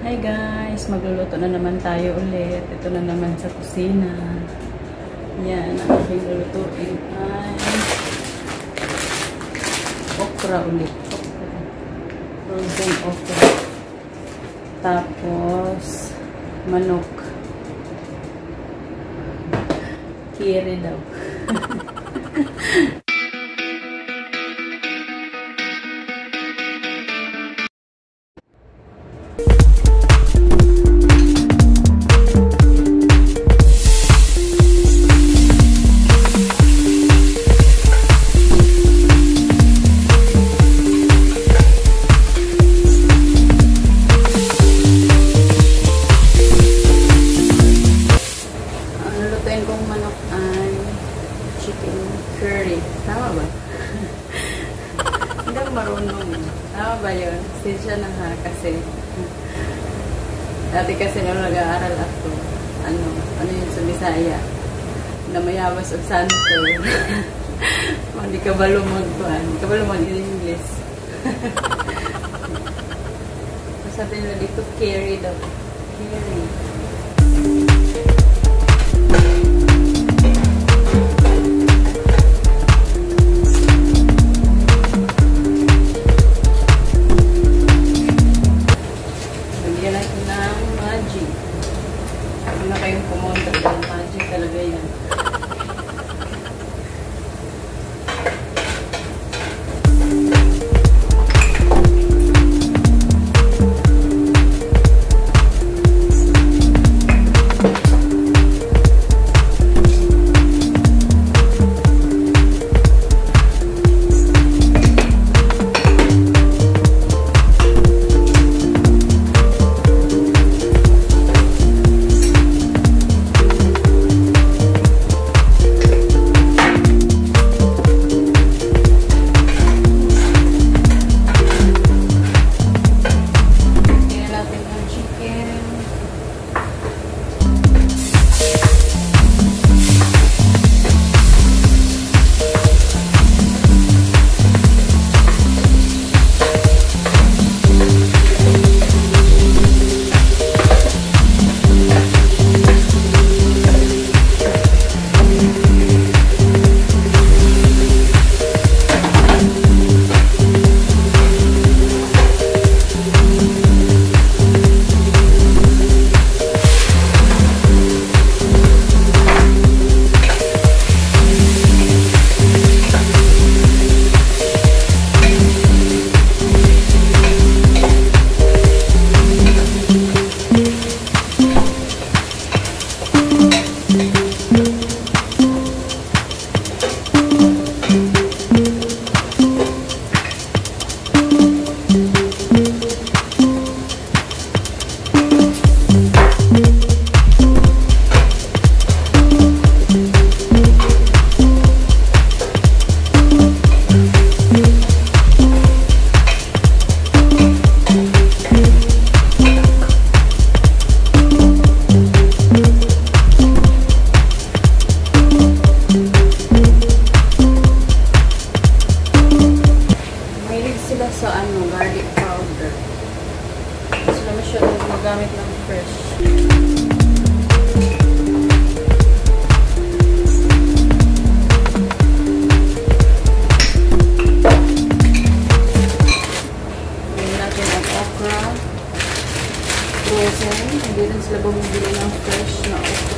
Hi guys! Magluluto na naman tayo ulit. Ito na naman sa kusina. Yan, ang aking lulutuin ay okra ulit. Okra. Frozen okra. Tapos, manok. Kiri daw. Tama ba yun? Sinsya na ha, kasi dati kasi nung nag-aaral ako, ano yun sa Bisaya, na mayabas o santo. Hindi ka ba lumagpuan? Hindi ka ba lumag-English? Sabi nila dito, carry daw. Carry. Talaga yan. Garlic powder. Gusto naman siya magamit ng fresh. Gawin natin ang okra. Frozen. Hindi rin sila bumibili ng fresh na okra.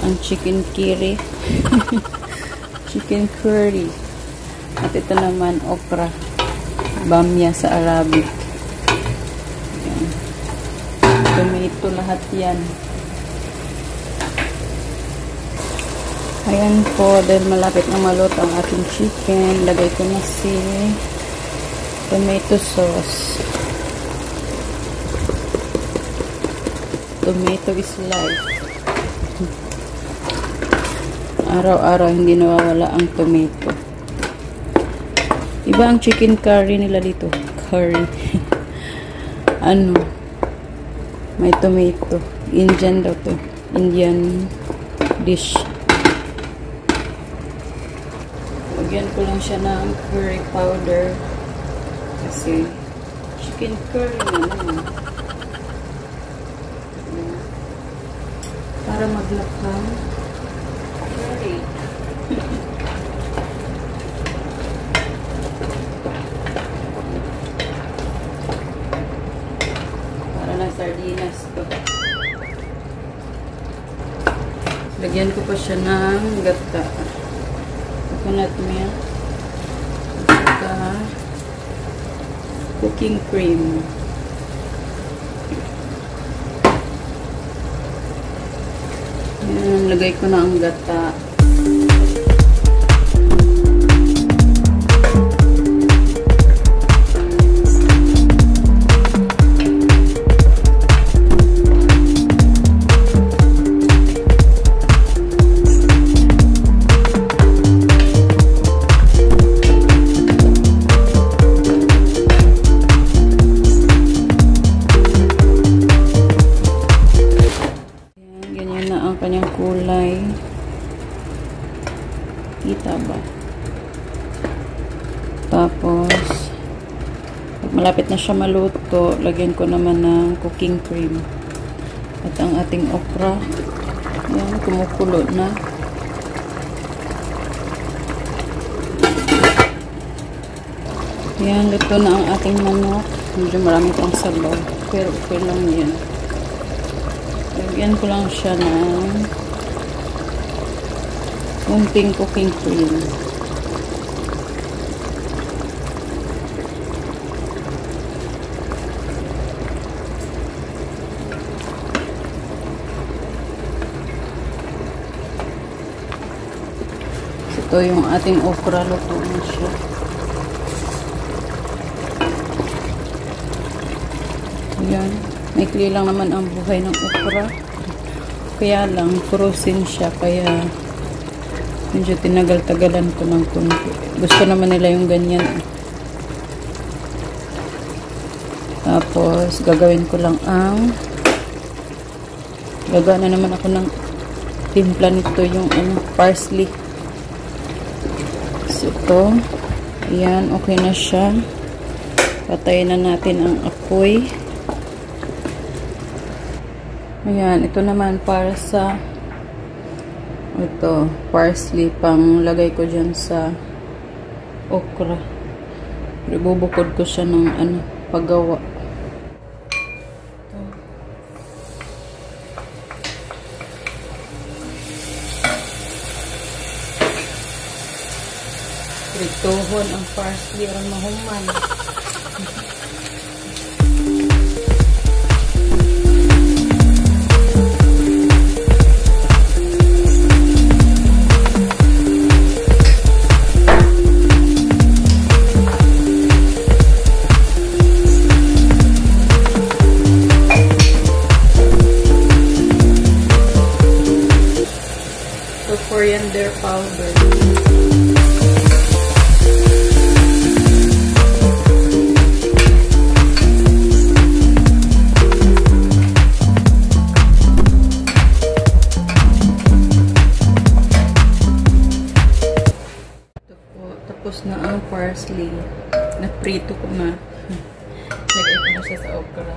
ang chicken curry. Chicken curry. At ito naman, okra. Bamya sa Arabic. Ayan. Tomato lahat yan. Ayan po, dahil malapit na maluto ang ating chicken, lagay ko na si tomato sauce. Tomato is life. Araw-araw hindi nawawala ang tomato. Iba ang chicken curry nila dito. Curry. Ano? May tomato. Indian daw to. Indian dish. Lagyan ko lang siya ng curry powder. Kasi chicken curry na naman. Para maglakang curry. Para na sardinas to. Lagyan ko pa siya ng gata. Coconut milk. Saka cooking cream. Ayan, lagay ko na ang gata. Kanyang kulay. Kita ba? Tapos pag malapit na siya maluto, lagyan ko naman ng cooking cream. At ang ating okra, yan, kumukulo na. Yan, luto na ang ating manok. Medyo marami pang sabaw, pero okay lang yan. Lagyan ko lang siya ng kunting cooking cream. Ito yung ating okra, luto na siya. Ayan. Maikli lang naman ang buhay ng okra. Kaya lang, frozen siya. Kaya, medyo tinagal-tagalan ko ng kunti. Gusto naman nila yung ganyan. Tapos, gagawin ko lang ang gaga na naman ako ng timpla nito, yung parsley. So, ito. Ayan, okay na siya. Patayin na natin ang apoy. Ayan, ito naman para sa ito, parsley, pang lagay ko dyan sa okra. Ibubukod ko siya ng paggawa. Prituhon ang parsley ang mahuman. Coriander powder. Tapos na ang parsley. Naprito ko na. Lagay ko na siya sa okra.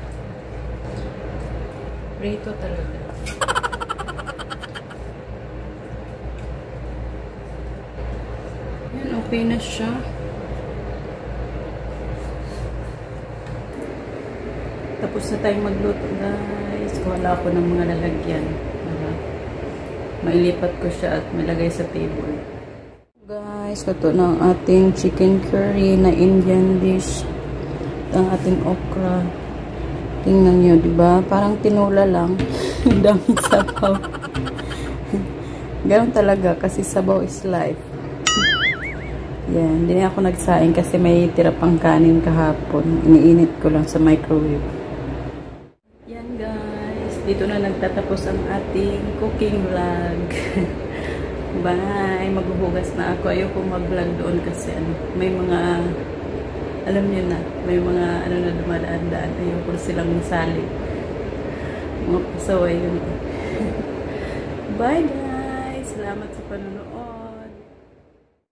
Prito talaga. Yan, okay na siya. Tapos na tayong magluto, guys. Wala ako ng mga lalagyan. mailipat ko siya at malagay sa table. Guys, ito na ang ating chicken curry na Indian dish. Ang ating okra. Tingnan nyo, diba? Parang tinula lang. Dami sabaw. Ganun talaga kasi sabaw is life. Yan, hindi na ako nagsaing kasi may tira pang kanin kahapon. Iniinit ko lang sa microwave. Yan guys, dito na nagtatapos ang ating cooking vlog. Bye! Maghuhugas na ako. Ayoko mag-vlog doon kasi may mga, alam niyo na, may mga na dumadaan-daan. Ayoko silang sali. Mga pasaway yun. Bye guys! Salamat sa panonood.